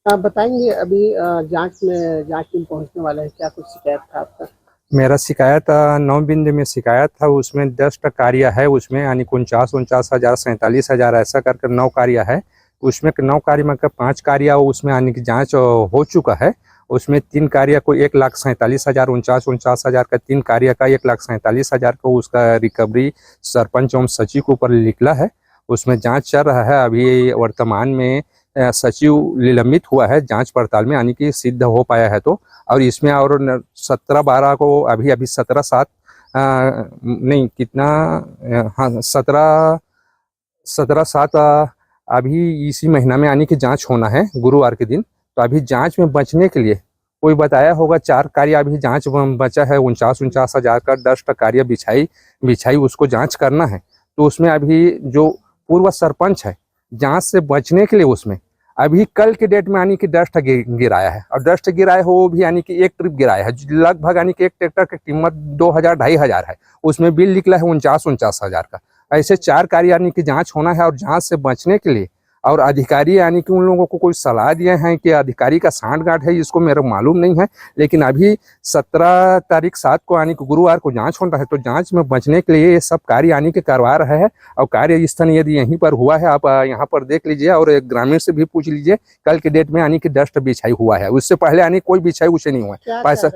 आप बताएंगे अभी जांच टीम पहुंचने वाला है, क्या कुछ शिकायत था आपका? मेरा शिकायत 9 बिंदु में शिकायत था। उसमें 10 कार्य है, उसमें यानी 49,49,000 47,000 ऐसा करके 9 कार्य है। उसमें 9 कार्य में 5 कार्य उसमें यानी कि जांच हो चुका है। उसमें 3 कार्य को 1,47,000 49,49,000 का 3 कार्य का 1,47,000 को उसका रिकवरी सरपंच एवं सचिव के ऊपर निकला है। उसमें जांच चल रहा है। अभी वर्तमान में सचिव निलंबित हुआ है जांच पड़ताल में, यानी कि सिद्ध हो पाया है तो। और इसमें और 17/12 को अभी 17/7 नहीं कितना, हाँ 17/7 अभी इसी महीना में यानी कि जांच होना है गुरुवार के दिन। तो अभी जांच में बचने के लिए कोई बताया होगा 4 कार्य अभी जांच बचा है। 49,49,000 का 10 कार्य बिछाई उसको जांच करना है। तो उसमें अभी जो पूर्व सरपंच है, जांच से बचने के लिए उसमें अभी कल के डेट में यानी कि डस्ट गिराया है। और डस्ट गिराया हो वो भी यानी कि एक ट्रिप गिराया है, लगभग यानी कि एक ट्रैक्टर की कीमत 2,000-2,500 है। उसमें बिल निकला है 49,000 का। ऐसे 4 कार्य यानी कि जांच होना है। और जांच से बचने के लिए और अधिकारी यानी कि उन लोगों को कोई सलाह दिए हैं कि अधिकारी का सांठगांठ है, इसको मेरा मालूम नहीं है। लेकिन अभी 17/7 को यानी कि गुरुवार को जांच होना है। तो जांच में बचने के लिए ये सब कार्य यानी कि करवा रहे हैं। और कार्य स्थल यदि यहीं पर हुआ है, आप यहाँ पर देख लीजिए और एक ग्रामीण से भी पूछ लीजिए। कल के डेट में यानी कि डस्ट बिछाई हुआ है, उससे पहले यानी कोई बिछाई उसे नहीं हुआ है पैसा।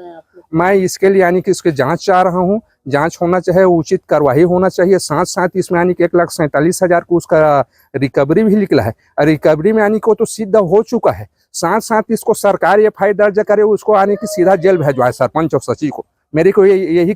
मैं इसके लिए यानी कि इसके जांच चाह रहा हूँ। जांच होना चाहिए, उचित कार्रवाई होना चाहिए। साथ साथ इसमें यानी कि 1,47,000 को उसका रिकवरी भी निकला है। और रिकवरी में यानी कि वो तो सिद्ध हो चुका है। साथ साथ इसको सरकार FIR दर्ज करे, उसको यानी कि सीधा जेल भेजवाए सरपंच और सचिव को। मेरे को यही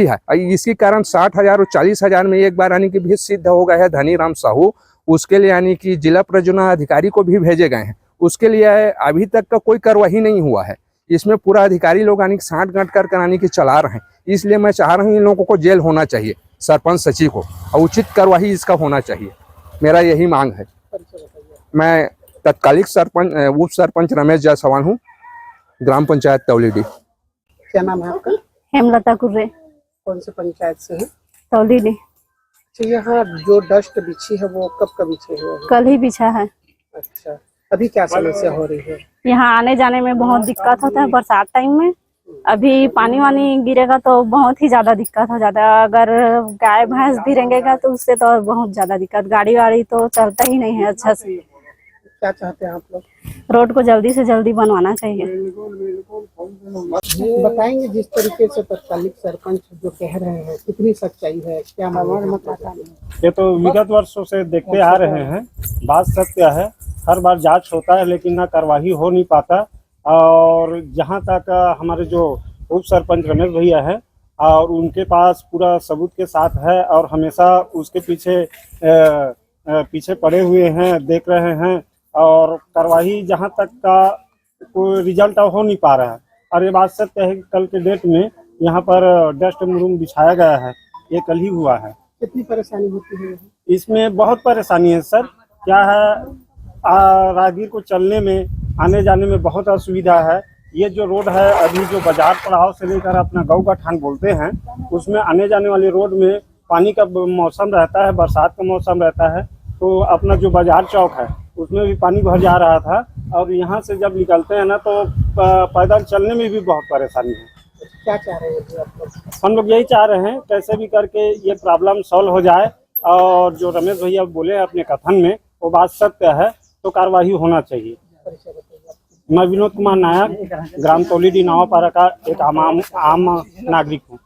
है। इसी कारण 60,000 और 40,000 में एक बार यानी कि भी सिद्ध हो गए हैं धनीराम साहू। उसके लिए यानी कि जिला परियोजना अधिकारी को भी भेजे गए हैं। उसके लिए अभी तक का कोई कार्रवाई नहीं हुआ है। इसमें पूरा अधिकारी लोग यानी कि सांठ-गांठ कर यानी कि चला रहे हैं। इसलिए मैं चाह रहा हूँ इन लोगों को जेल होना चाहिए, सरपंच सचिव को, और उचित कार्रवाई इसका होना चाहिए। मेरा यही मांग है। मैं तत्कालिक सरपंच उप सरपंच रमेश जायसवाल हूँ, ग्राम पंचायत तौलीडी। क्या नाम है आपका? हेमलता कुर्रे। कौन से पंचायत से है? तौलीडी। तो यहाँ जो डस्ट बिछी है वो कब का बिछी है? कल ही बिछा है। अच्छा, अभी क्या समस्या हो रही है? यहाँ आने जाने में बहुत दिक्कत होता है बरसात टाइम में। अभी पानी वानी गिरेगा तो बहुत ही ज्यादा दिक्कत हो जाता है। अगर गाय भैंस भी रेंगेगा तो उससे तो बहुत ज्यादा दिक्कत। गाड़ी वाड़ी तो चलता ही नहीं है अच्छा से। क्या चाहते हैं आप लोग? रोड को जल्दी से जल्दी बनवाना चाहिए। बताएंगे जिस तरीके से तत्कालिक सरपंच जो कह रहे हैं, कितनी सच्चाई है, क्या मामला? ये तो विगत वर्षों से देखते आ रहे हैं। बात सत्य है, हर बार जांच होता है लेकिन ना कार्रवाई हो नहीं पाता। और जहां तक हमारे जो उप सरपंच रमेश भैया है और उनके पास पूरा सबूत के साथ है और हमेशा उसके पीछे पड़े हुए हैं, देख रहे हैं। और कार्रवाई जहां तक का कोई रिजल्ट हो नहीं पा रहा है। और ये बात सत्य है कि कल के डेट में यहाँ पर डस्ट रूम बिछाया गया है, ये कल ही हुआ है। कितनी परेशानी होती है? इसमें बहुत परेशानी है सर। क्या है, राहगीर को चलने में आने जाने में बहुत असुविधा है। ये जो रोड है अभी जो बाजार पड़ाव से लेकर अपना गाँव का ठान बोलते हैं, उसमें आने जाने वाले रोड में पानी का मौसम रहता है, बरसात का मौसम रहता है। तो अपना जो बाजार चौक है उसमें भी पानी भर जा रहा था। और यहाँ से जब निकलते हैं ना तो पैदल चलने में भी बहुत परेशानी है। क्या चाह रहे हैं आप लोग? हम लोग यही चाह रहे हैं कैसे भी करके ये प्रॉब्लम सॉल्व हो जाए। और जो रमेश भैया बोले अपने कथन में वो बात सत्य है, तो कार्रवाई होना चाहिए। मैं विनोद कुमार नायक, ग्राम तौलीडी नावापारा का एक आम नागरिक हूँ।